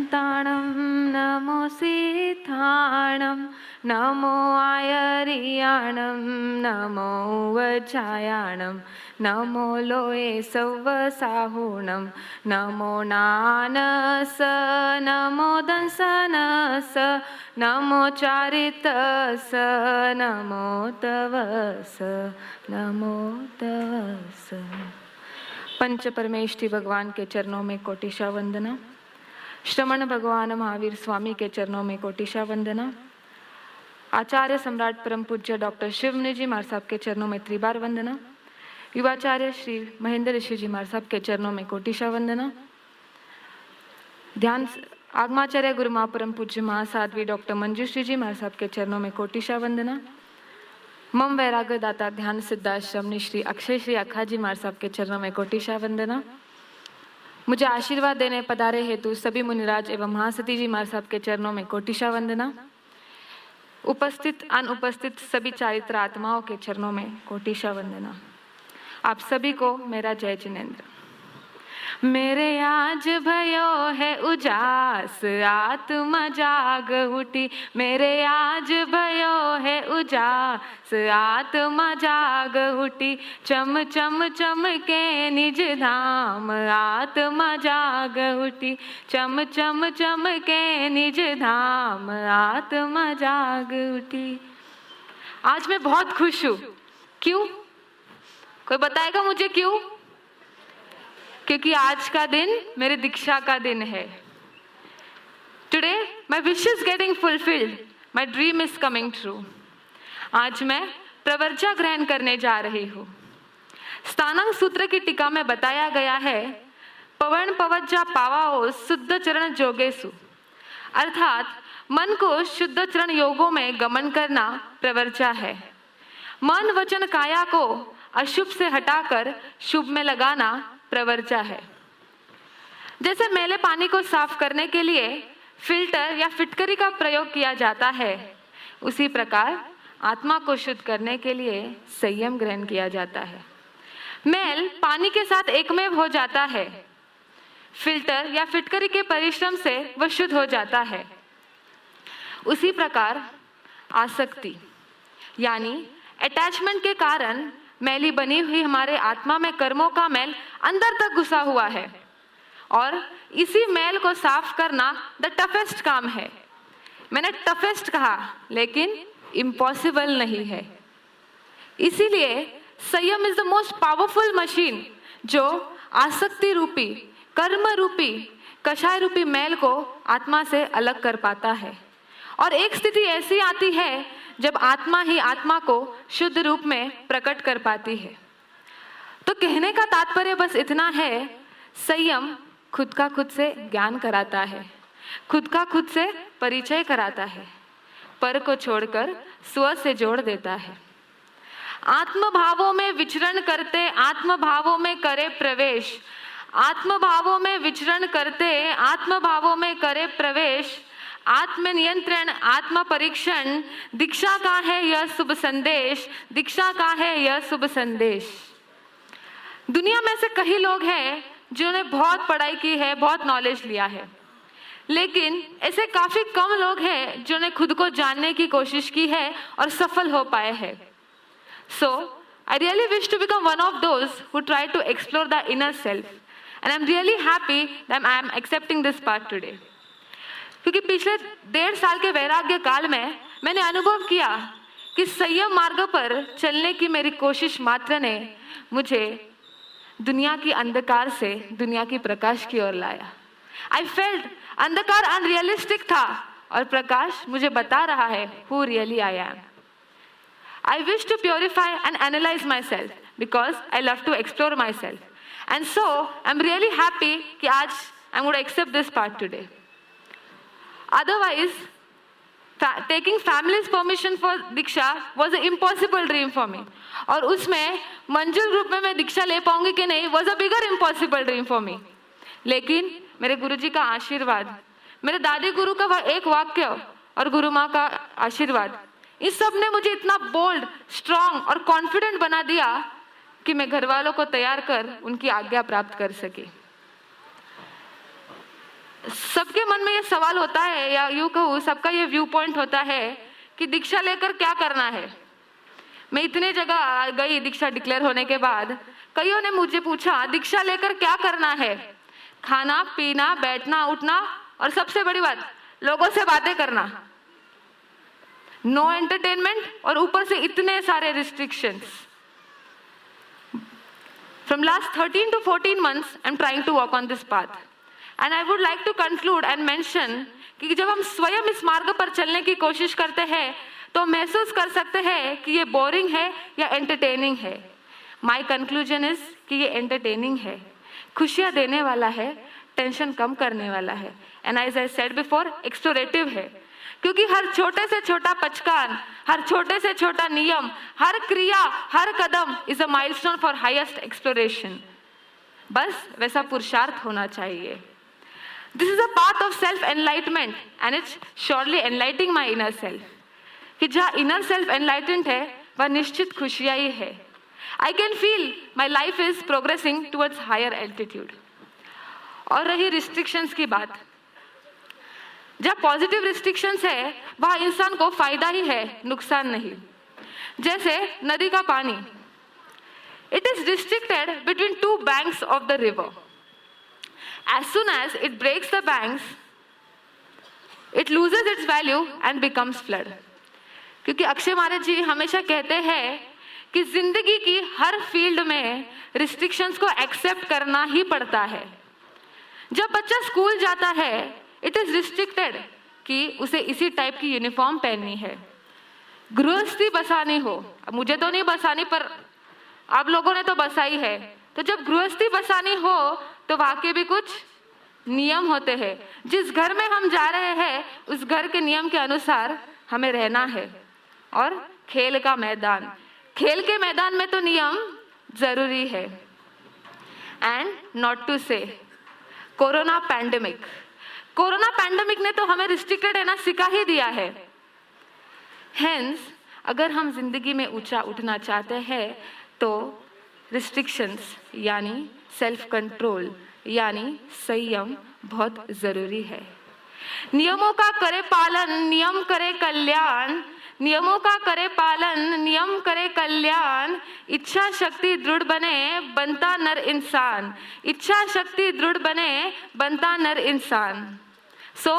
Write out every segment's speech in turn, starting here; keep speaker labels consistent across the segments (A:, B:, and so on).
A: दन्ताणं नमो सिद्धाणं नमो आयर्याणं नमो वज्रायाणं नमो लोये सव्वसाहुणं नमो nuns नमो दंसनस नमो चारितस नमो तवस नमो तवस। पंच परमेष्ठी भगवान के चरणों में कोटिशा वंदना। श्रमण भगवान महावीर स्वामी के चरणों में कोटिशा वंदना। आचार्य सम्राट परम पूज्य डॉक्टर शिवमुनि जी महाराज साहब के चरणों में त्रिबार वंदना। युवाचार्य श्री महेंद्र ऋषि जी महाराज साहब के चरणों में कोटिशा वंदना। ध्यान आगमाचार्य गुरु महापरम पूज्य महासाध्वी डॉक्टर मंजूश्री जी महाराज साहब के चरणों में कोटिशा वंदना। मम वैराग्य दाता ध्यान सिद्धाश्रम श्री अक्षय श्री अखा जी महाराज साहब के चरणों में कोटिशा वंदना। मुझे आशीर्वाद देने पधारे हेतु सभी मुनिराज एवं महासती जी महाराज साहब के चरणों में कोटिशा वंदना। उपस्थित अनुपस्थित सभी चारित्र आत्माओं के चरणों में कोटिशा वंदना। आप सभी को मेरा जय जिनेन्द्र। मेरे आज भयो है उजास आत्मा जाग उठी, मेरे आज भयो है उजास आत्मा जाग उठी, चम चम चमके निज धाम आत्मा जाग उठी, चम चम चमके निज धाम आत्मा जाग उठी। आज मैं बहुत खुश हूँ। क्यों? कोई बताएगा मुझे क्यों? क्योंकि आज का दिन मेरे दीक्षा का दिन है। Today my wish is getting fulfilled, my dream is coming true. आज मैं प्रवर्जा ग्रहण करने जा रही हूँ। स्थानांग सूत्र की टीका में बताया गया है, पवन पवज्जा पावाओ शुद्ध चरण जोगेसु, अर्थात मन को शुद्ध चरण योगों में गमन करना प्रवर्जा है। मन वचन काया को अशुभ से हटाकर शुभ में लगाना प्रवर्जा है। जैसे मैले पानी को साफ करने के लिए फिल्टर या फिटकरी का प्रयोग किया जाता है, उसी प्रकार आत्मा को शुद्ध करने के लिए संयम ग्रहण किया जाता है। मैल पानी के साथ एकमेव हो जाता है, फिल्टर या फिटकरी के परिश्रम से वह शुद्ध हो जाता है। उसी प्रकार आसक्ति यानी अटैचमेंट के कारण मैली बनी हुई हमारे आत्मा में कर्मों का मैल अंदर तक घुसा हुआ है, और इसी मैल को साफ करना द टफेस्ट काम है। मैंने टफेस्ट कहा, लेकिन इम्पॉसिबल नहीं है। इसीलिए संयम is the most powerful machine जो आसक्ति रूपी, कर्म रूपी, कषाय रूपी मैल को आत्मा से अलग कर पाता है। और एक स्थिति ऐसी आती है जब आत्मा ही आत्मा को शुद्ध रूप में प्रकट कर पाती है। तो कहने का तात्पर्य बस इतना है, संयम खुद का खुद से ज्ञान कराता है, खुद का खुद से परिचय कराता है, पर को छोड़कर स्व से जोड़ देता है। आत्म भावों में विचरण करते आत्म भावों में करे प्रवेश, आत्म भावों में विचरण करते आत्म भावों में करे प्रवेश, आत्म नियंत्रण आत्म परीक्षण, दीक्षा का है यह शुभ संदेश, दीक्षा का है यह शुभ संदेश। दुनिया में से कई लोग हैं जिन्होंने बहुत पढ़ाई की है, बहुत नॉलेज लिया है, लेकिन ऐसे काफी कम लोग हैं जिन्होंने खुद को जानने की कोशिश की है और सफल हो पाए हैं। So I really wish to become one of those who try to explore the inner self, and I'm really happy that I am accepting this path today. क्योंकि पिछले 1.5 साल के वैराग्य काल में मैंने अनुभव किया कि संयम मार्ग पर चलने की मेरी कोशिश मात्र ने मुझे दुनिया की अंधकार से दुनिया की प्रकाश की ओर लाया। आई फेल्ट अंधकार अनरियलिस्टिक था और प्रकाश मुझे बता रहा है who really I am. I wish to purify and analyse my self because I love to explore my self, and so I am really happy कि आज I am going to accept this part today. Otherwise, taking family's permission for Diksha was an impossible dream for me. और उसमें मंजिल रूप में मैं दीक्षा ले पाऊंगी कि नहीं was a bigger impossible dream for me. लेकिन मेरे गुरुजी का आशीर्वाद, मेरे दादी गुरु का वह एक वाक्य और गुरु माँ का आशीर्वाद, इस सब ने मुझे इतना बोल्ड, स्ट्रांग और कॉन्फिडेंट बना दिया कि मैं घर वालों को तैयार कर उनकी आज्ञा प्राप्त कर सकी। सबके मन में ये सवाल होता है, या यूं कहूँ सबका ये व्यू पॉइंट होता है कि दीक्षा लेकर क्या करना है। मैं इतने जगह गई दीक्षा डिक्लेयर होने के बाद, कईयों ने मुझे पूछा दीक्षा लेकर क्या करना है। खाना पीना, बैठना उठना, और सबसे बड़ी बात लोगों से बातें करना, नो एंटरटेनमेंट, और ऊपर से इतने सारे restrictions. From last 13 to 14 months, I'm trying to walk on this path. And I would like to conclude and mention कि जब हम स्वयं इस मार्ग पर चलने की कोशिश करते हैं तो महसूस कर सकते हैं कि ये बोरिंग है या एंटरटेनिंग है। My conclusion is कि ये एंटरटेनिंग है, खुशियाँ देने वाला है, टेंशन कम करने वाला है, and as I said before, explorative है। क्योंकि हर छोटे से छोटा पचकान, हर छोटे से छोटा नियम, हर क्रिया, हर कदम is a milestone for highest exploration. बस वैसा पुरुषार्थ होना चाहिए। This is a path of self enlightenment and it's surely enlightening my inner self. कि जहाँ इनर सेल्फ एनलाइटेंड है वह निश्चित खुशियाँ ही है। I can feel my life is progressing towards higher altitude. और रही रिस्ट्रिक्शंस की बात, जहाँ पॉजिटिव रिस्ट्रिक्शंस है वहाँ इंसान को फायदा ही है, नुकसान नहीं। जैसे नदी का पानी, it is restricted between two banks of the river. As soon as it breaks the banks, it loses its value and becomes flood. क्योंकि अक्षय महाराज जी हमेशा कहते हैं कि जिंदगी की हर फील्ड में रिस्ट्रिक्शंस को एक्सेप्ट करना ही पड़ता है। जब बच्चा स्कूल जाता है इट इज रिस्ट्रिक्टेड कि उसे इसी टाइप की यूनिफॉर्म पहननी है। गृहस्थी बसानी हो, अब मुझे तो नहीं बसानी पर आप लोगों ने तो बसाई है, तो जब गृहस्थी बसानी हो तो वहाँ के भी कुछ नियम होते हैं। जिस घर में हम जा रहे हैं उस घर के नियम के अनुसार हमें रहना है। और खेल का मैदान, खेल के मैदान में तो नियम जरूरी है। एंड नॉट टू से कोरोना पैंडेमिक, कोरोना पैंडेमिक ने तो हमें रिस्ट्रिक्टेड रहना सिखा ही दिया है। हेंस अगर हम जिंदगी में ऊंचा उठना चाहते हैं तो रिस्ट्रिक्शंस यानी सेल्फ कंट्रोल यानी संयम बहुत जरूरी है। नियमों का करे पालन, नियम करे कल्याण, नियमों का करे पालन, नियम करे कल्याण। इच्छा शक्ति दृढ़ बने बनता नर इंसान, इच्छा शक्ति दृढ़ बने बनता नर इंसान। So,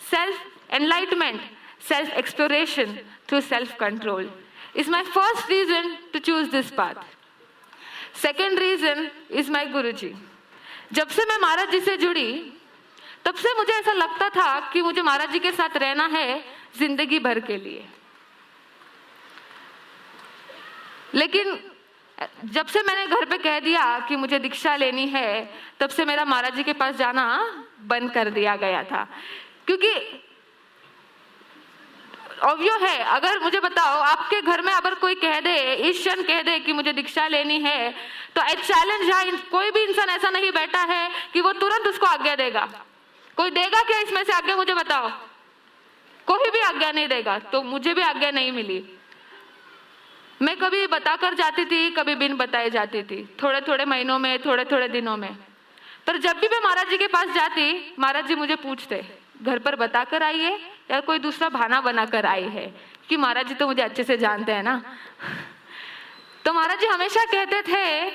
A: self-enlightenment, self-exploration through self-control is my first reason to choose this path. Second reason is my Guruji. जब से मैं महाराज जी से जुड़ी तब से मुझे ऐसा लगता था कि मुझे महाराज जी के साथ रहना है जिंदगी भर के लिए। लेकिन जब से मैंने घर पे कह दिया कि मुझे दीक्षा लेनी है तब से मेरा महाराज जी के पास जाना बंद कर दिया गया था। क्योंकि ऑब्वियस है, अगर मुझे बताओ आपके घर में अगर कोई कह दे, इस क्षण कह दे कि मुझे दीक्षा लेनी है, तो आई चैलेंज है, कोई भी इंसान ऐसा नहीं बैठा है कि वो तुरंत उसको आज्ञा देगा। कोई देगा क्या इसमें से आज्ञा, मुझे बताओ? कोई भी आज्ञा नहीं देगा। तो मुझे भी आज्ञा नहीं मिली। मैं कभी बताकर जाती थी, कभी बिन बताए जाती थी, थोड़े थोड़े महीनों में, थोड़े थोड़े दिनों में। पर जब भी मैं महाराज जी के पास जाती, महाराज जी मुझे पूछते घर पर बताकर आई है या कोई दूसरा बहाना बनाकर आई है, कि महाराज जी तो मुझे अच्छे से जानते हैं ना। तो महाराज जी हमेशा कहते थे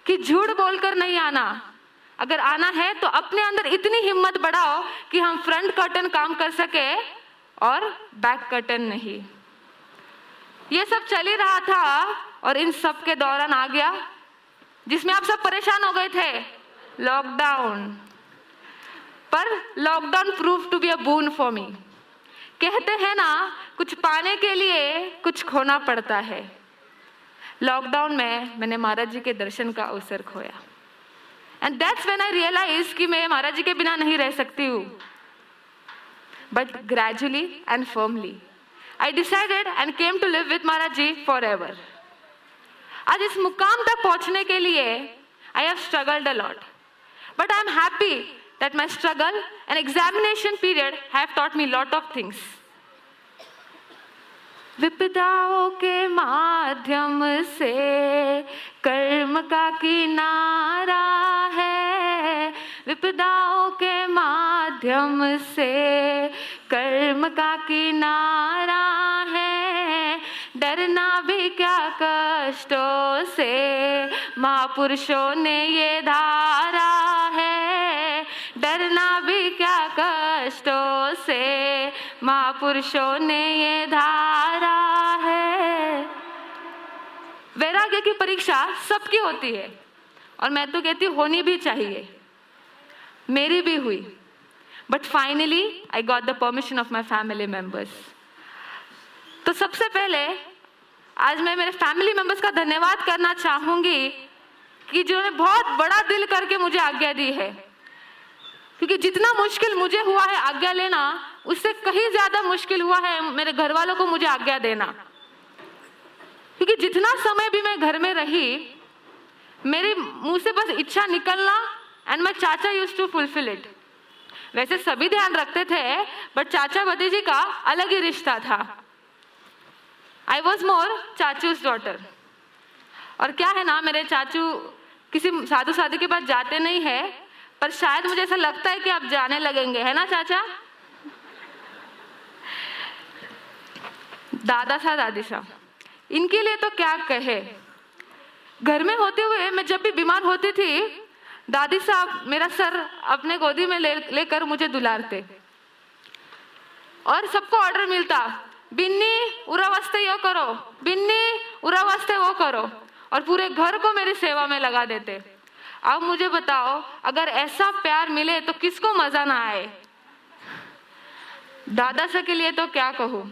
A: कि झूठ बोलकर नहीं आना, अगर आना है तो अपने अंदर इतनी हिम्मत बढ़ाओ कि हम फ्रंट कर्टन काम कर सके और बैक कर्टन नहीं। ये सब चल ही रहा था और इन सब के दौरान आ गया जिसमें आप सब परेशान हो गए थे, लॉकडाउन। पर lockdown prove to be a boon for me. कहते हैं ना, कुछ पाने के लिए कुछ खोना पड़ता है। लॉकडाउन में मैंने महाराज जी के दर्शन का अवसर खोया, and that's when I realise कि मैं महाराज जी के बिना नहीं रह सकती हूँ। But gradually and firmly I decided and came to live with Maharaj Ji forever. आज इस मुकाम तक पहुंचने के लिए I have struggled a lot, but I am happy that my struggle and examination period have taught me lot of things. विपदाओं के माध्यम से कर्म का किनारा है, विपदाओं के माध्यम माध्यम से कर्म का किनारा है, डरना भी क्या कष्टों से, महापुरुषों ने ये धारा है, डरना भी क्या कष्टों से, महापुरुषों ने ये धारा है। वैराग्य की परीक्षा सबकी होती है और मैं तो कहती हूँ होनी भी चाहिए, मेरी भी हुई, but finally I got the permission of my family members. तो सबसे पहले आज मैं मेरे फैमिली मेंबर्स का धन्यवाद करना चाहूंगी कि जिन्होंने बहुत बड़ा दिल करके मुझे आज्ञा दी है, क्योंकि जितना मुश्किल मुझे हुआ है आज्ञा लेना, उससे कहीं ज्यादा मुश्किल हुआ है मेरे घर वालों को मुझे आज्ञा देना। क्योंकि जितना समय भी मैं घर में रही, मेरे मुंह से बस इच्छा निकलना एंड माय चाचा यूज्ड टू फुलफिल इट। वैसे सभी ध्यान रखते थे, बट चाचा भतीजी का अलग ही रिश्ता था। आई वॉज मोर चाचूज डॉटर। और क्या है ना, मेरे चाचू किसी साधु साधु के पास जाते नहीं है, पर शायद मुझे ऐसा लगता है कि आप जाने लगेंगे, है ना चाचा? दादा साहब दादी साहब, इनके लिए तो क्या कहे। घर में होते हुए मैं जब भी बीमार होती थी, दादी साहब मेरा सर अपने गोदी में लेकर मुझे दुलारते और सबको ऑर्डर मिलता, बिन्नी उरा वास्ते यो करो, बिन्नी उरा वास्ते वो करो, और पूरे घर को मेरी सेवा में लगा देते। अब मुझे बताओ, अगर ऐसा प्यार मिले तो किसको मजा ना आए। दादा साहब के लिए तो क्या कहूँ,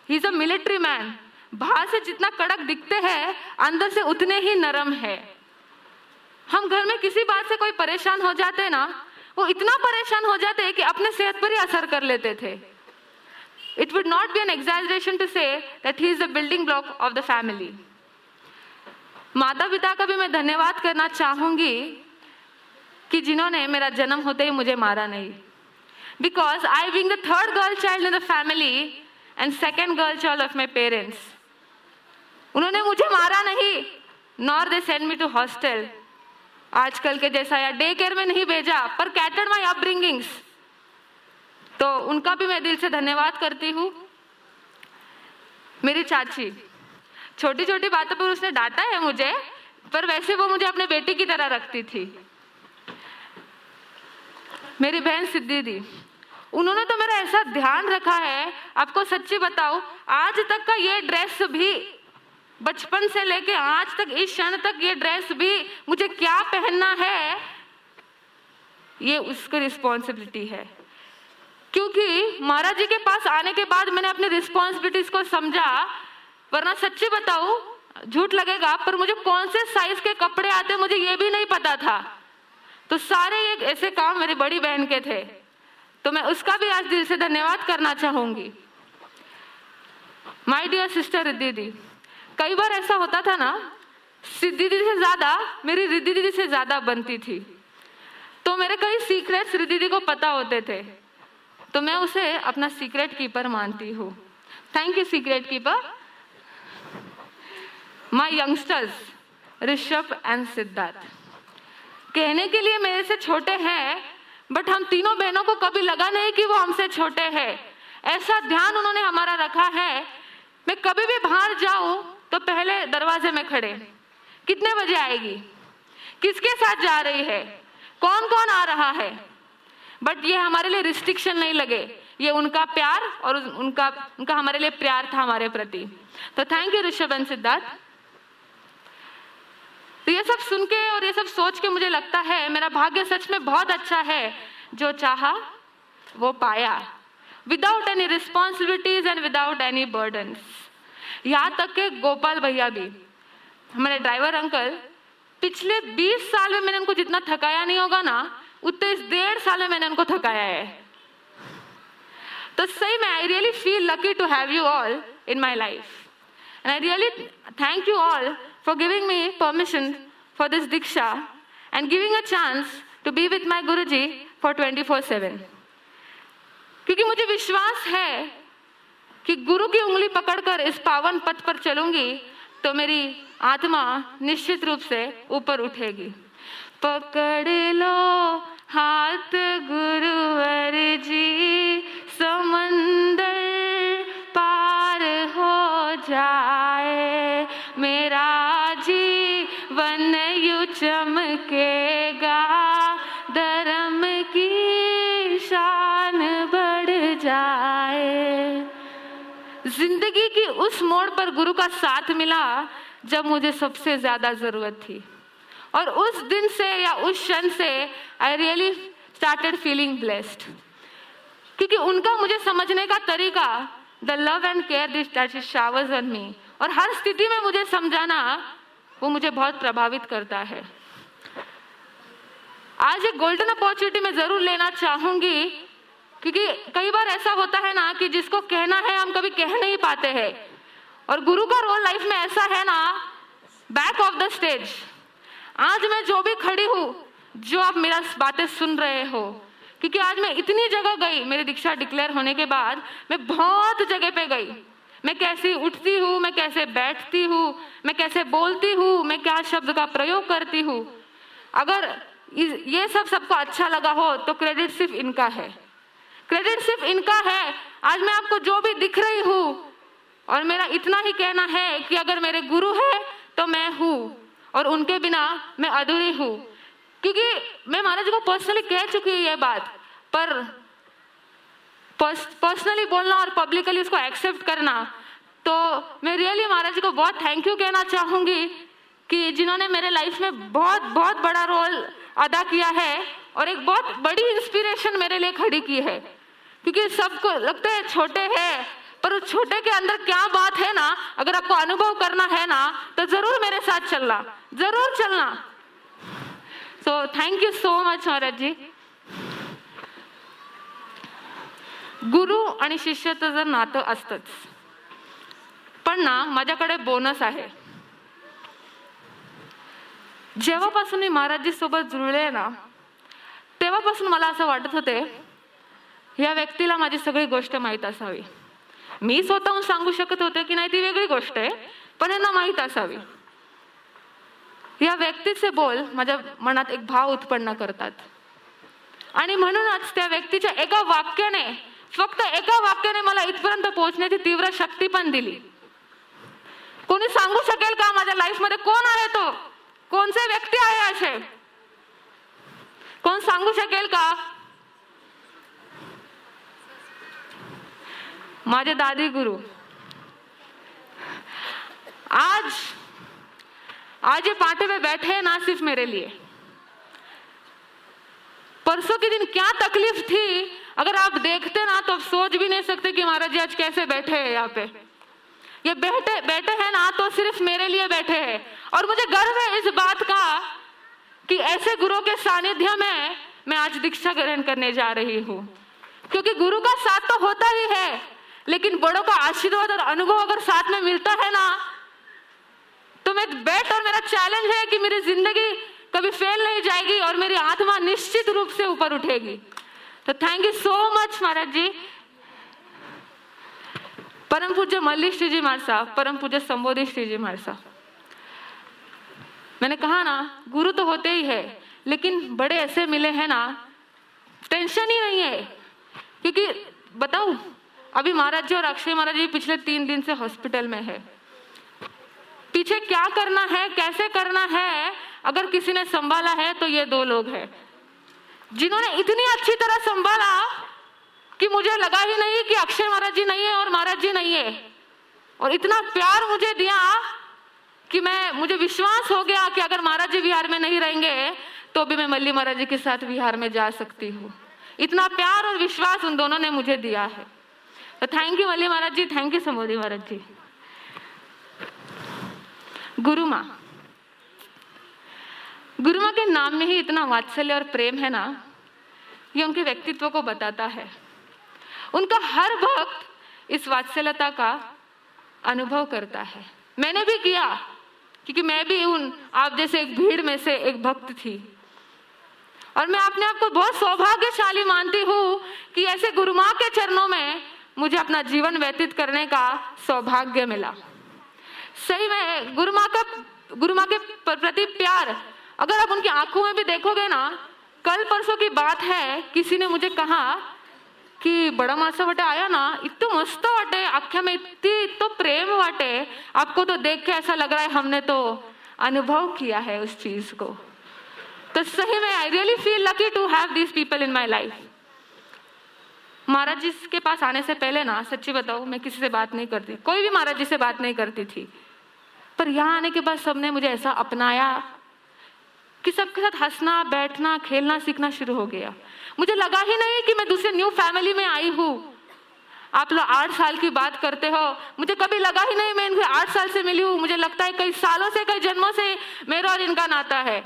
A: he is a military man. बाहर से जितना कड़क दिखते हैं, अंदर से उतने ही नरम है। हम घर में किसी बात से कोई परेशान हो जाते ना, वो इतना परेशान हो जाते कि अपने सेहत पर ही असर कर लेते थे। It would not be an exaggeration to say that he is the building block of the family. माता पिता का भी मैं धन्यवाद करना चाहूंगी कि जिन्होंने मेरा जन्म होते ही मुझे मारा नहीं, because I being the third girl child in the family and second girl child of my parents, उन्होंने मुझे मारा नहीं, nor they send me to hostel आजकल के जैसा, या डे केयर में नहीं भेजा, पर कैटर्ड माई अपब्रिंगिंग्स। तो उनका भी मैं दिल से धन्यवाद करती हूँ। मेरी चाची, छोटी छोटी बातों पर उसने डांटा है मुझे, पर वैसे वो मुझे अपने बेटी की तरह रखती थी। मेरी बहन सिद्धि दी, उन्होंने तो मेरा ऐसा ध्यान रखा है, आपको सच्ची बताऊं, आज तक का ये ड्रेस भी, बचपन से लेके आज तक, इस क्षण तक ये ड्रेस भी मुझे क्या पहनना है, ये उसकी रिस्पॉन्सिबिलिटी है। क्योंकि महाराज जी के पास आने के बाद मैंने अपनी रिस्पॉन्सिबिलिटीज को समझा, वरना सच्ची बताऊं, झूठ लगेगा, पर मुझे कौन से साइज के कपड़े आते मुझे ये भी नहीं पता था। तो सारे ये ऐसे काम मेरी बड़ी बहन के थे, तो मैं उसका भी आज दिल से धन्यवाद करना चाहूंगी। माय डियर सिस्टर रिद्धि दी, कई बार ऐसा होता था ना, सिद्धि दीदी से ज्यादा मेरी रिद्धि दीदी से ज्यादा बनती थी, तो मेरे कई सीक्रेट्स रिद्धि दीदी को पता होते थे, तो मैं उसे अपना सीक्रेट कीपर मानती हूँ। Thank you secret keeper. My youngsters Rishabh and Siddharth, कहने के लिए मेरे से छोटे हैं, बट हम तीनों बहनों को कभी लगा नहीं कि वो हमसे छोटे हैं। ऐसा ध्यान उन्होंने हमारा रखा है। मैं कभी भी बाहर जाऊं तो पहले दरवाजे में खड़े, कितने बजे आएगी, किसके साथ जा रही है, कौन कौन आ रहा है। बट ये हमारे लिए रिस्ट्रिक्शन नहीं लगे, ये उनका प्यार और उनका हमारे लिए प्यार था हमारे प्रति। तो thank you Rishabh and Siddharth. तो ये सब सुन के और ये सब सोच के मुझे लगता है मेरा भाग्य सच में बहुत अच्छा है, जो चाहा वो पाया, without any responsibilities and without any burdens. यहाँ तक के गोपाल भैया भी, हमारे ड्राइवर अंकल, पिछले 20 साल में मैंने उनको जितना थकाया नहीं होगा ना, उतने इस 1.5 साल में मैंने उनको थकाया है। तो सही में I really feel lucky to have you all in my life, and I really thank you all for giving me permission for this diksha and giving a chance to be with my Guruji for 24/7. क्योंकि मुझे विश्वास है कि गुरु की उंगली पकड़कर इस पावन पथ पर चलूंगी तो मेरी आत्मा निश्चित रूप से ऊपर उठेगी। पकड़ लो हाथ गुरुवर जिंदगी की उस मोड़ पर गुरु का साथ मिला जब मुझे सबसे ज्यादा जरूरत थी। और उस दिन से या उस क्षण से I really started feeling blessed, क्योंकि उनका मुझे समझने का तरीका, the love and care that showers on me, और हर स्थिति में मुझे समझाना, वो मुझे बहुत प्रभावित करता है। आज एक गोल्डन अपॉर्चुनिटी मैं जरूर लेना चाहूंगी, क्योंकि कई बार ऐसा होता है ना कि जिसको कहना है हम कभी कह नहीं पाते हैं, और गुरु का रोल लाइफ में ऐसा है ना, बैक ऑफ द स्टेज। आज मैं जो भी खड़ी हूँ, जो आप मेरा बातें सुन रहे हो, क्योंकि आज मैं इतनी जगह गई, मेरी दीक्षा डिक्लेयर होने के बाद मैं बहुत जगह पे गई। मैं कैसे उठती हूँ, मैं कैसे बैठती हूँ, मैं कैसे बोलती हूँ, मैं क्या शब्द का प्रयोग करती हूँ। अगर ये सब सबको अच्छा लगा हो तो क्रेडिट सिर्फ इनका है, क्रेडिट सिर्फ इनका है। आज मैं आपको जो भी दिख रही हूँ, और मेरा इतना ही कहना है कि अगर मेरे गुरु है तो मैं हूँ, और उनके बिना मैं अधूरी हूँ। क्योंकि मैं महाराज को पर्सनली कह चुकी हूँ ये बात, पर पर्सनली बोलना और पब्लिकली उसको एक्सेप्ट करना, तो मैं रियली महाराज को बहुत थैंक यू कहना चाहूंगी कि जिन्होंने मेरे लाइफ में बहुत बहुत बड़ा रोल अदा किया है, और एक बहुत बड़ी इंस्पिरेशन मेरे लिए खड़ी की है। क्योंकि सबको लगता है छोटे हैं, पर उस छोटे के अंदर क्या बात है ना, अगर आपको अनुभव करना है ना, तो जरूर मेरे साथ चलना, जरूर चलना। So thank you so much Maharajji. गुरु आणि शिष्याचं जर नातं असतंच, पण ना माझ्याकडे बोनस आहे. जेव्हापासून मी महाराजजी सोबत जुळले ना, तेव्हापासून मला असं वाटत होते या व्यक्तीला माझी सगळी गोष्ट माहीत असावी. मी स्वतःहून सांगू शकत होते की नाही ती वेगळी गोष्ट आहे, पण यांना माहीत असावी. या व्यक्तीचे बोल माझ्या मनात एक भाव उत्पन्न करतात, आणि म्हणूनच त्या व्यक्तीच्या एका वाक्याने, फक्त एका वाक्याने मला इथपर्यंत पोहोचण्याची तीव्र शक्ती पण दिली. कोणी सांगू शकेल का माझ्या लाईफ मध्ये कोण आहे तो, कोणते व्यक्ती आहे असे, कोण सांगू शकेल का? माझे दादी गुरु. आज ये पाटे में बैठे हैं ना सिर्फ मेरे लिए. परसों के दिन क्या तकलीफ थी, अगर आप देखते ना तो आप सोच भी नहीं सकते कि महाराज जी आज कैसे बैठे हैं यहाँ पे. ये बैठे हैं ना तो सिर्फ मेरे लिए बैठे हैं, और मुझे गर्व है इस बात का कि ऐसे गुरु के सानिध्य में मैं आज दीक्षा ग्रहण करने जा रही हूँ. क्योंकि गुरु का साथ तो होता ही है, लेकिन बड़ों का आशीर्वाद और अनुभव अगर साथ में मिलता है ना, तो मैं बैठ, और मेरा चैलेंज है कि मेरी जिंदगी कभी फेल नहीं जाएगी और मेरी आत्मा निश्चित रूप से ऊपर उठेगी. तो थैंक यू सो मच महाराज जी. परम पूज्य मल्लिक श्री जी महाराज साहब, परम पूज्य संबोधि श्री जी महाराज साहब. मैंने कहा ना गुरु तो होते ही है, लेकिन बड़े ऐसे मिले हैं ना, टेंशन ही नहीं है. क्योंकि बताऊं, अभी महाराज जी और अक्षय महाराज जी पिछले 3 दिन से हॉस्पिटल में है. पीछे क्या करना है, कैसे करना है, अगर किसी ने संभाला है तो ये 2 लोग हैं, जिन्होंने इतनी अच्छी तरह संभाला कि मुझे लगा ही नहीं कि अक्षय महाराज जी नहीं है और महाराज जी नहीं है. और इतना प्यार मुझे दिया कि मुझे विश्वास हो गया कि अगर महाराज जी विहार में नहीं रहेंगे तो भी मैं मल्ली महाराज जी के साथ विहार में जा सकती हूँ. इतना प्यार और विश्वास उन दोनों ने मुझे दिया है. तो thank you Malli Maharaj ji, thank you Sambodhi Maharaj ji. गुरु माँ, गुरु माँ के नाम में ही इतना वात्सल्य और प्रेम है ना, ये उनके व्यक्तित्व को बताता है. उनका हर भक्त इस वात्सल्यता का अनुभव करता है. मैंने भी किया, क्योंकि मैं भी आप जैसे एक भीड़ में से एक भक्त थी, और मैं अपने आप को बहुत सौभाग्यशाली मानती हूँ कि ऐसे गुरु माँ के चरणों में मुझे अपना जीवन व्यतीत करने का सौभाग्य मिला. सही में गुरु माँ के प्रति प्यार, अगर आप उनकी आंखों में भी देखोगे ना, कल परसों की बात है, किसी ने मुझे कहा कि बड़ा मासा वाटे आया ना, इतना मस्त वाटे, आख्या में इतनी प्रेम वाटे, आपको तो देख के ऐसा लग रहा है हमने तो अनुभव किया है उस चीज को. तो सही में I really feel lucky to have these people in my life. Maharaj ji के पास आने से पहले ना सच्ची बताऊं मैं किसी से बात नहीं करती, कोई भी महाराज जी से बात नहीं करती थी। पर यहाँ आने के बाद सबने मुझे ऐसा अपनाया कि सबके साथ हंसना, बैठना, खेलना, सीखना शुरू हो गया। मुझे लगा ही नहीं कि मैं दूसरे न्यू फैमिली में आई हूँ। आप लोग 8 साल की बात करते हो, मुझे कभी लगा ही नहीं मैं इनसे 8 साल से मिली हूँ। मुझे लगता है कई सालों से, कई जन्मों से मेरा और इनका नाता है।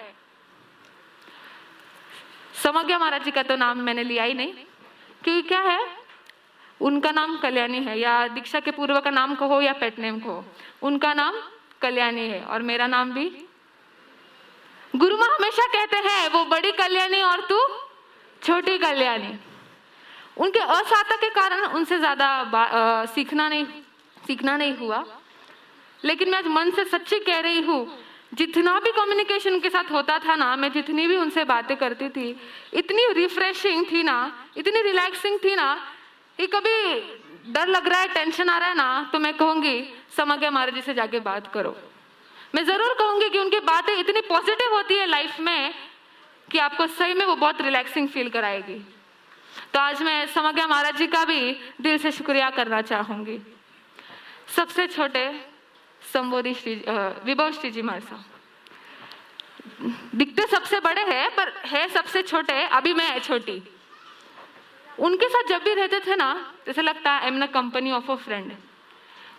A: समज्ञा महाराज जी का तो नाम मैंने लिया ही नहीं, क्योंकि क्या है, उनका नाम कल्याणी है, या दीक्षा के पूर्व का नाम कहो या पेट नेम कहो, उनका नाम कल्याणी है और मेरा नाम भी। गुरु माँ हमेशा कहते हैं वो बड़ी कल्याणी और तू छोटी कल्याणी। उनके असाता के कारण उनसे ज्यादा सीखना नहीं हुआ। लेकिन मैं आज मन से सच्ची कह रही हूँ, जितना भी कम्युनिकेशन के साथ होता था ना, मैं जितनी भी उनसे बातें करती थी, इतनी रिफ्रेशिंग थी ना, इतनी रिलैक्सिंग थी ना, कि कभी डर लग रहा है, टेंशन आ रहा है ना, तो मैं कहूंगी समज्ञा महाराज जी से जाके बात करो। मैं जरूर कहूंगी कि उनकी बातें इतनी पॉजिटिव होती है लाइफ में कि आपको सही में वो बहुत रिलैक्सिंग फील कराएगी। तो आज मैं समज्ञा महाराज जी का भी दिल से शुक्रिया करना चाहूंगी। सबसे छोटे संबोधि श्री विभव श्री जी महाराज साहब दिखते सबसे बड़े हैं, पर है सबसे छोटे। अभी मैं छोटी। उनके साथ जब भी रहते थे ना, जैसे लगता है I am in company of a friend.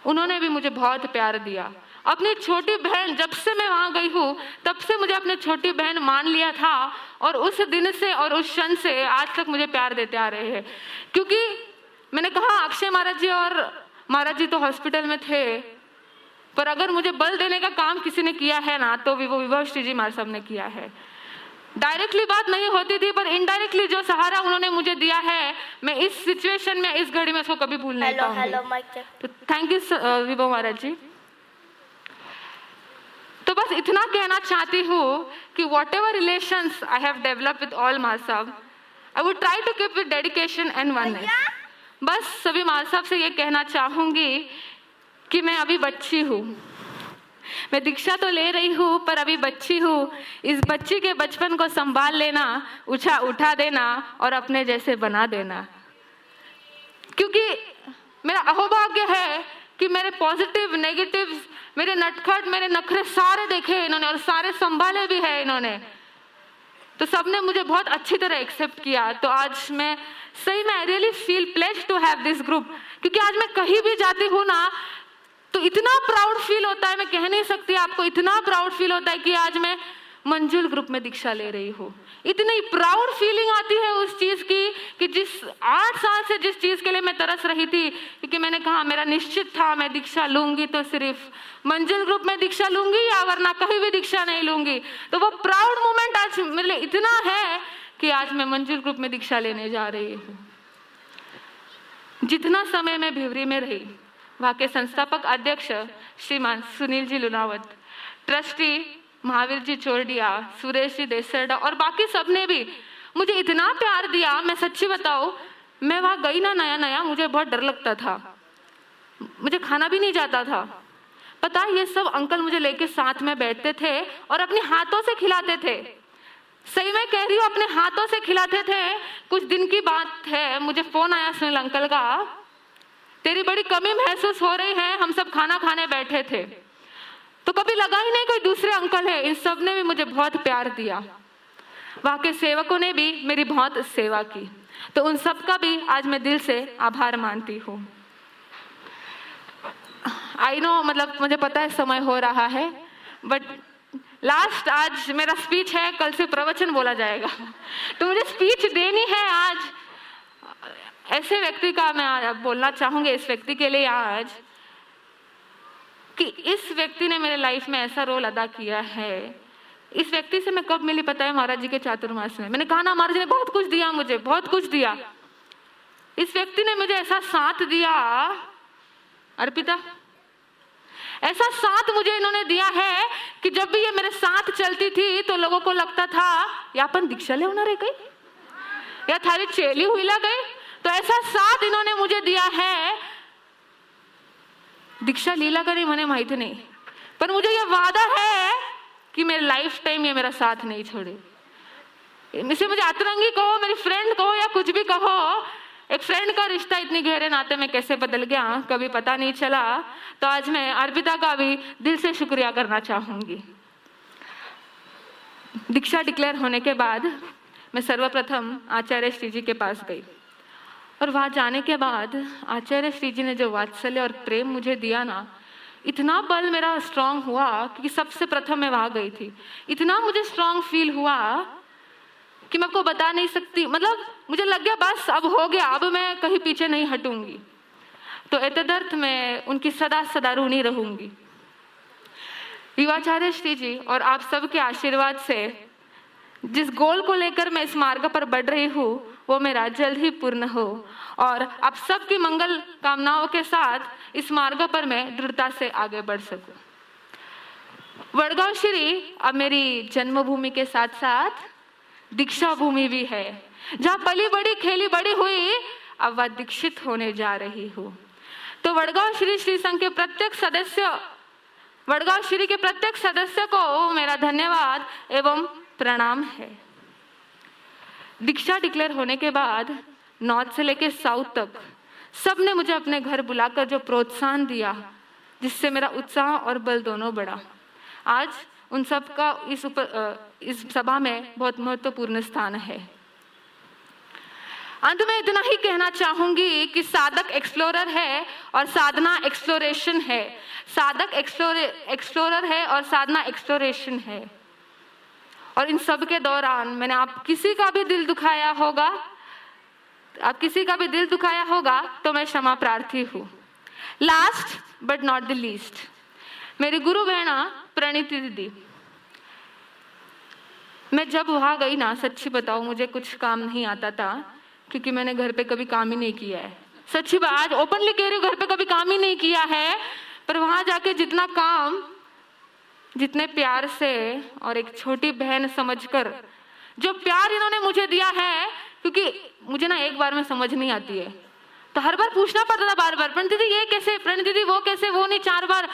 A: उन्होंने भी मुझे बहुत प्यार दिया। अपनी छोटी बहन, जब से मैं वहां गई हूँ तब से मुझे अपनी छोटी बहन मान लिया था, और उस दिन से और उस क्षण से आज तक मुझे प्यार देते आ रहे हैं। क्योंकि मैंने कहा अक्षय महाराज जी और महाराज जी तो हॉस्पिटल में थे, पर अगर मुझे बल देने का काम किसी ने किया है ना, तो वो विभव श्री जी महाराज साहब ने किया है। डायरेक्टली बात नहीं होती थी, पर इनडायरेक्टली जो सहारा उन्होंने मुझे दिया है, मैं इस सिचुएशन में, इस घड़ी में उसको कभी भूल नहीं पाऊंगी। तो थैंक यू विभव महाराज जी। तो बस इतना कहना चाहती हूँ कि whatever relations I have develop with all Maharaj Sahab, I would try to keep with dedication and oneness. बस सभी महाराज साहब से ये कहना चाहूंगी कि मैं अभी बच्ची हूँ, मैं दीक्षा तो ले रही हूँ, पर अभी बच्ची हूँ। इस बच्ची के बचपन को संभाल लेना, उठा देना और अपने जैसे बना देना। क्योंकि मेरा अहोभाग्य है कि मेरे पॉजिटिव, नेगेटिव, मेरे नटखट, मेरे नखरे सारे देखे इन्होंने और सारे संभाले भी है इन्होंने। तो सबने मुझे बहुत अच्छी तरह एक्सेप्ट किया। तो आज मैं सही में I really feel placed to have this group. क्योंकि आज मैं कहीं भी जाती हूँ ना, तो इतना प्राउड फील होता है, मैं कह नहीं सकती आपको, इतना प्राउड फील होता है कि आज मैं मंजुल ग्रुप में दीक्षा ले रही हूँ। इतनी प्राउड फीलिंग आती है उस चीज की कि जिस 8 साल से जिस चीज के लिए मैं तरस रही थी, क्योंकि मैंने कहा मेरा निश्चित था मैं दीक्षा लूंगी तो सिर्फ मंजुल ग्रुप में दीक्षा लूंगी, या वरना कहीं भी दीक्षा नहीं लूंगी। तो वो प्राउड मोमेंट आज मेरे लिए इतना है कि आज मैं मंजुल ग्रुप में दीक्षा लेने जा रही हूँ। जितना समय मैं भिवरी में रही, वहाँ के संस्थापक अध्यक्ष श्रीमान सुनील जी लुनावत, ट्रस्टी महावीर जी चोरडिया, सुरेश जी देसरडा और बाकी सबने भी मुझे इतना प्यार दिया। मैं सच्ची बताऊं, मैं वहां गई ना नया नया, मुझे बहुत डर लगता था, मुझे खाना भी नहीं जाता था। पता है, ये सब अंकल मुझे लेके साथ में बैठते थे और अपने हाथों से खिलाते थे। सही में कह रही हूँ, अपने हाथों से खिलाते थे। कुछ दिन की बात है, मुझे फोन आया सुनील अंकल का, तेरी बड़ी कमी महसूस हो रही है। हम सब खाना खाने बैठे थे, तो कभी लगा ही नहीं कोई दूसरे अंकल है। इन सब ने भी मुझे बहुत प्यार दिया। वहाँ के सेवकों ने भी मेरी बहुत सेवा की। तो उन सब का भी आज मैं दिल से आभार मानती हूँ। आई नो, मतलब मुझे पता है समय हो रहा है, बट लास्ट आज मेरा स्पीच है, कल से प्रवचन बोला जाएगा। तो मुझे स्पीच देनी है आज। ऐसे व्यक्ति का मैं बोलना चाहूंगी, इस व्यक्ति के लिए आज, कि इस व्यक्ति ने मेरे लाइफ में ऐसा रोल अदा किया है। इस व्यक्ति से मैं कब मिली पता है? महाराज जी के चातुर्मास में। मैंने कहा ना, महाराज जी ने बहुत कुछ दिया मुझे, बहुत कुछ दिया। इस व्यक्ति ने मुझे ऐसा साथ दिया, अर्पिता, ऐसा साथ मुझे इन्होंने दिया है कि जब भी ये मेरे साथ चलती थी तो लोगों को लगता था या अपन दीक्षा ले होना रह गई, या थारी चेली हुई लग गई। तो ऐसा साथ इन्होंने मुझे दिया है। दीक्षा लीला का नहीं, मैंने माहिती नहीं, पर मुझे ये वादा है कि मेरे लाइफ टाइम ये मेरा साथ नहीं छोड़े। इसे मुझे अतरंगी कहो, मेरी फ्रेंड कहो, या कुछ भी कहो, एक फ्रेंड का रिश्ता इतनी गहरे नाते में कैसे बदल गया कभी पता नहीं चला। तो आज मैं अर्पिता का भी दिल से शुक्रिया करना चाहूंगी। दीक्षा डिक्लेयर होने के बाद मैं सर्वप्रथम आचार्य श्री जी के पास गई और वहां जाने के बाद आचार्य श्री जी ने जो वात्सल्य और प्रेम मुझे दिया ना, इतना बल मेरा स्ट्रांग हुआ क्योंकि सबसे प्रथम मैं वहां गई थी। इतना मुझे स्ट्रांग फील हुआ कि मैं आपको बता नहीं सकती। मतलब मुझे लग गया बस अब हो गया, अब मैं कहीं पीछे नहीं हटूंगी। तो एतदर्थ मैं उनकी सदा सदा ऋणी रहूंगी। युवाचार्य श्री जी और आप सबके आशीर्वाद से जिस गोल को लेकर मैं इस मार्ग पर बढ़ रही हूँ वो मेरा जल्द ही पूर्ण हो और आप सबकी मंगल कामनाओं के साथ इस मार्ग पर मैं दृढ़ता से आगे बढ़ सकूं। वडगांव श्री अब मेरी जन्मभूमि के साथ साथ दीक्षा भूमि भी है, जहाँ पली बड़ी खेली बड़ी हुई अब वह दीक्षित होने जा रही हूँ। तो वडगांव श्री संघ के प्रत्येक सदस्य को मेरा धन्यवाद एवं प्रणाम है। दीक्षा डिक्लेयर होने के बाद नॉर्थ से लेकर साउथ तक सबने मुझे अपने घर बुलाकर जो प्रोत्साहन दिया, जिससे मेरा उत्साह और बल दोनों बढ़ा। आज उन सब का इस सभा में बहुत महत्वपूर्ण स्थान है। अंत में इतना ही कहना चाहूंगी कि साधक एक्सप्लोरर है और साधना एक्सप्लोरेशन है। साधक एक्सप्लोरर है और साधना एक्सप्लोरेशन है। और इन सब के दौरान मैंने आप किसी का भी दिल दुखाया होगा तो मैं क्षमा प्रार्थी हूँ। Last but not the least, मेरी गुरु बहना प्रणीति दीदी। मैं जब वहां गई ना, सच्ची बताऊं मुझे कुछ काम नहीं आता था क्योंकि मैंने घर पे कभी काम ही नहीं किया है। सच्ची बात, आज ओपनली कह रही हूँ, घर पे कभी काम ही नहीं किया है। पर वहां जाके जितना काम, जितने प्यार से और एक छोटी बहन समझकर जो प्यार इन्होंने मुझे दिया है, क्योंकि मुझे ना एक बार में समझ नहीं आती है तो हर बार पूछना पड़ता था बार बार, प्रणीत दीदी ये कैसे, प्रणीत दीदी वो कैसे, वो नहीं, 4 बार।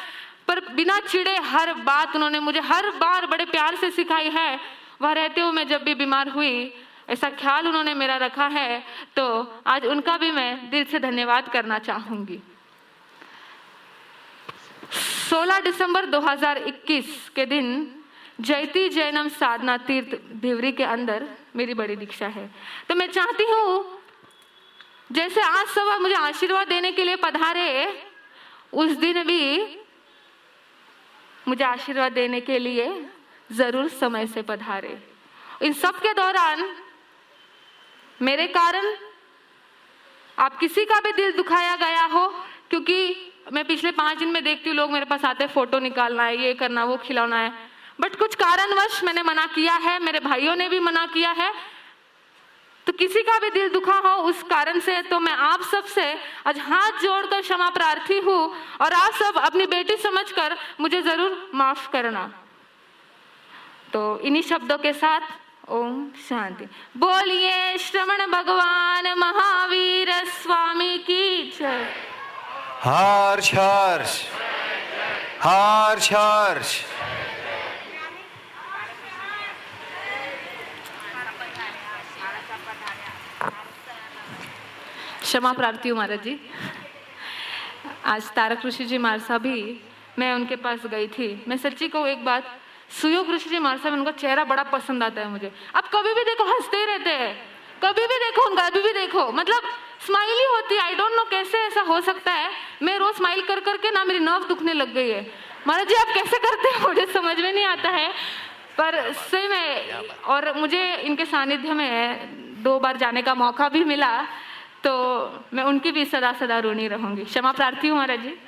A: पर बिना चिड़े हर बात उन्होंने मुझे हर बार बड़े प्यार से सिखाई है। वह रहते हुए मैं जब भी बीमार हुई ऐसा ख्याल उन्होंने मेरा रखा है, तो आज उनका भी मैं दिल से धन्यवाद करना चाहूंगी। 16 दिसंबर 2021 के दिन जयती जैनम साधना तीर्थ भिवरी के अंदर मेरी बड़ी दीक्षा है। तो मैं चाहती हूँ जैसे आज सुबह मुझे आशीर्वाद देने के लिए पधारे, उस दिन भी मुझे आशीर्वाद देने के लिए जरूर समय से पधारे। इन सब के दौरान मेरे कारण आप किसी का भी दिल दुखाया गया हो, क्योंकि मैं पिछले 5 दिन में देखती हूँ लोग मेरे पास आते हैं, फोटो निकालना है, ये करना, वो खिलौना है, बट कुछ कारणवश मैंने मना किया है, मेरे भाइयों ने भी मना किया है। तो किसी का भी दिल दुखा हो उस कारण से, तो मैं आप सब से आज हाथ जोड़कर क्षमा प्रार्थी हूँ और आप सब अपनी बेटी समझकर मुझे जरूर माफ करना। तो इन्हीं शब्दों के साथ ओम शांति। बोलिए श्रवण भगवान महावीर स्वामी की जय।
B: हर्ष हर्ष हर्ष हर्ष।
A: क्षमा प्रार्थी हूँ महाराज जी। आज तारक ऋषि जी महाराज साहब भी, मैं उनके पास गई थी। मैं सच्ची कहूँ एक बात, सुयोग ऋषि जी महाराज साहब, उनका चेहरा बड़ा पसंद आता है मुझे। अब कभी भी देखो हंसते ही रहते हैं, कभी भी देखो उनका, अभी भी देखो, मतलब स्माइल ही होती है। आई डोंट नो कैसे ऐसा हो सकता है। मैं रोज स्माइल कर करके ना मेरी नर्व दुखने लग गई है। महाराज जी आप कैसे करते हैं मुझे समझ में नहीं आता है, पर सही में। और मुझे इनके सानिध्य में 2 बार जाने का मौका भी मिला, तो मैं उनकी भी सदा सदा ऋणी रहूंगी। क्षमा प्रार्थी हूँ महाराज जी।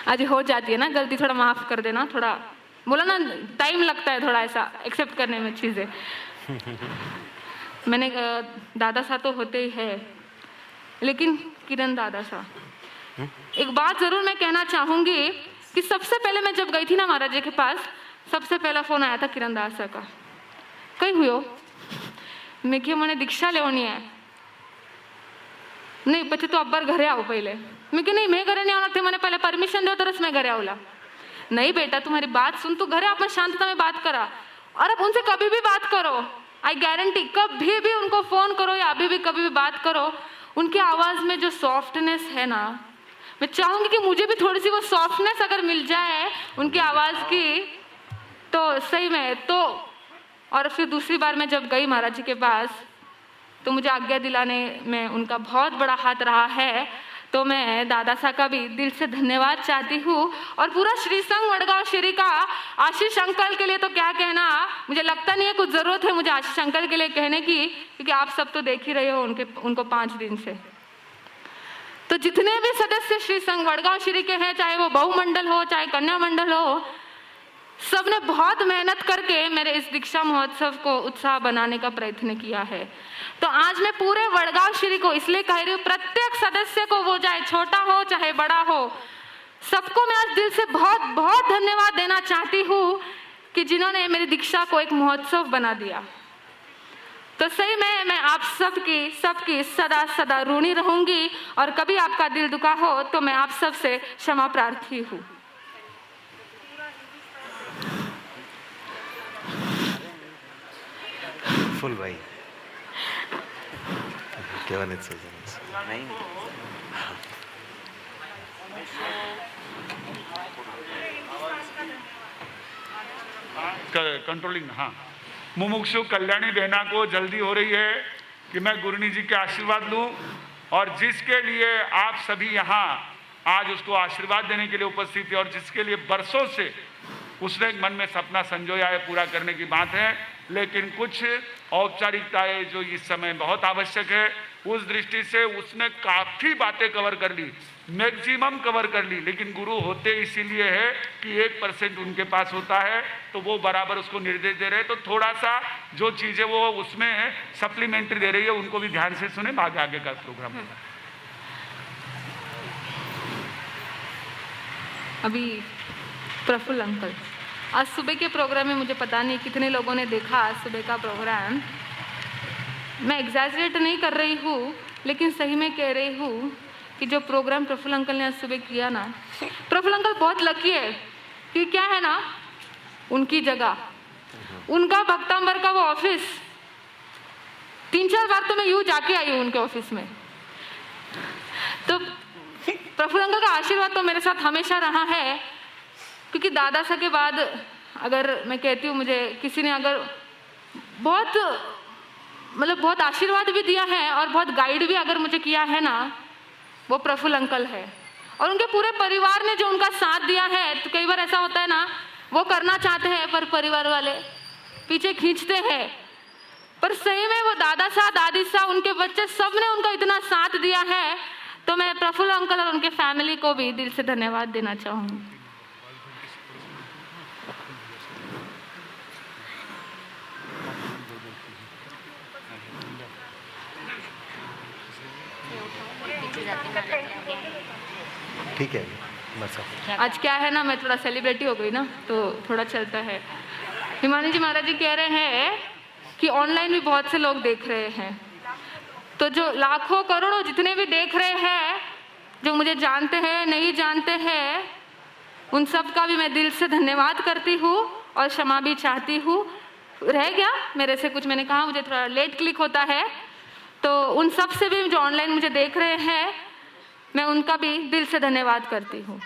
A: आज हो जाती है ना गलती, थोड़ा माफ कर देना, थोड़ा बोला ना टाइम लगता है थोड़ा ऐसा एक्सेप्ट करने में चीजें। मैंने दादा सा तो होते ही है, लेकिन किरण दादा सा, एक बात जरूर मैं कहना चाहूंगी कि सबसे पहले मैं जब गई थी ना महाराज जी के पास, सबसे पहला फोन आया था किरण दादा का। कहीं हुई हो? मैं क्यों, मैंने दीक्षा लेनी है। नहीं પછી तो अब्बर घरे आओ पहले। मैं क्यों नहीं, मैं घरे नहीं आना थे, मैंने पहले परमिशन दो तरस मैं घरे आवला। नहीं बेटा तुम्हारी बात सुन, तू घरे अपन शांतता में बात करा। और आप उनसे कभी भी बात करो, आई गारंटी, कभी भी उनको फोन करो या अभी भी कभी भी बात करो, उनकी आवाज में जो सॉफ्टनेस है ना, मैं चाहूंगी कि मुझे भी थोड़ी सी वो सॉफ्टनेस अगर मिल जाए उनकी आवाज की, तो सही में तो। और फिर दूसरी बार मैं जब गई महाराज जी के पास, तो मुझे आज्ञा दिलाने में उनका बहुत बड़ा हाथ रहा है। तो मैं दादा साहब का भी दिल से धन्यवाद चाहती हूँ, और पूरा श्री संघ वडगांव श्री का आशीष अंकल के लिए तो क्या कहना, मुझे लगता नहीं है कुछ जरूरत है मुझे आशीष अंकल के लिए कहने की, क्योंकि आप सब तो देख ही रहे हो उनको 5 दिन से। तो जितने भी सदस्य श्री संघ वडगांव श्री के हैं, चाहे वो बहुमंडल हो चाहे कन्या मंडल हो, सबने बहुत मेहनत करके मेरे इस दीक्षा महोत्सव को उत्साह बनाने का प्रयत्न किया है। तो आज मैं पूरे वडगांव श्री को इसलिए कह रही हूँ, प्रत्येक सदस्य को, वो चाहे छोटा हो चाहे बड़ा हो, सबको मैं आज दिल से बहुत बहुत धन्यवाद देना चाहती हूँ कि जिन्होंने मेरी दीक्षा को एक महोत्सव बना दिया। तो सही में मैं आप सबकी सदा सदा ऋणी रहूंगी, और कभी आपका दिल दुखा हो तो मैं आप सबसे क्षमा प्रार्थी हूँ।
B: फुल भाई केव्हा नाही
C: कंट्रोलिंग। हाँ, मुमुक्षु कल्याणी बहना को जल्दी हो रही है कि मैं गुरुनी जी के आशीर्वाद लूं, और जिसके लिए आप सभी यहाँ आज उसको आशीर्वाद देने के लिए उपस्थित है, और जिसके लिए बरसों से उसने एक मन में सपना संजोया है, पूरा करने की बात है, लेकिन कुछ औपचारिकताएं जो इस समय बहुत आवश्यक है, उस दृष्टि से उसने काफ़ी बातें कवर कर ली, मैक्सिमम कवर कर ली, लेकिन गुरु होते इसीलिए है कि 1% उनके पास होता है, तो वो बराबर उसको निर्देश दे रहे हैं। तो थोड़ा सा जो चीज़ें वो उसमें सप्लीमेंट्री दे रही है, उनको भी ध्यान से सुने, आगे का प्रोग्राम होगा।
A: अभी प्रफुल्ल अंकल, आज सुबह के प्रोग्राम में मुझे पता नहीं कितने लोगों ने देखा आज सुबह का प्रोग्राम। मैं एग्जैजरेट नहीं कर रही हूँ, लेकिन सही में कह रही हूँ कि जो प्रोग्राम प्रफुल्ल अंकल ने आज सुबह किया ना, प्रफुल्ल अंकल बहुत लकी है कि क्या है ना, उनकी जगह, उनका भक्तांबर का वो ऑफिस, 3-4 बार तो मैं यूँ जाके आई हूँ उनके ऑफिस में। तो प्रफुल्ल अंकल का आशीर्वाद तो मेरे साथ हमेशा रहा है, क्योंकि दादा साहब के बाद अगर मैं कहती हूँ, मुझे किसी ने अगर बहुत आशीर्वाद भी दिया है और बहुत गाइड भी अगर मुझे किया है ना, वो प्रफुल्ल अंकल है। और उनके पूरे परिवार ने जो उनका साथ दिया है। तो कई बार ऐसा होता है ना, वो करना चाहते हैं पर परिवार वाले पीछे खींचते हैं, पर सही में वो दादा साहब, दादी साहब, उनके बच्चे, सब ने उनका इतना साथ दिया है। तो मैं प्रफुल्ल अंकल और उनके फैमिली को भी दिल से धन्यवाद देना चाहूँगी।
B: ठीक है, बस
A: आज क्या है ना, मैं थोड़ा सेलिब्रिटी हो गई ना, तो थोड़ा चलता है। हिमानी जी महाराज जी कह रहे हैं कि ऑनलाइन भी बहुत से लोग देख रहे हैं, तो जो लाखों करोड़ों जितने भी देख रहे हैं, जो मुझे जानते हैं नहीं जानते हैं, उन सब का भी मैं दिल से धन्यवाद करती हूँ और क्षमा भी चाहती हूँ। रह गया मेरे से कुछ, मैंने कहा मुझे थोड़ा लेट क्लिक होता है, तो उन सब से भी जो ऑनलाइन मुझे देख रहे हैं, मैं उनका भी दिल से धन्यवाद करती हूँ।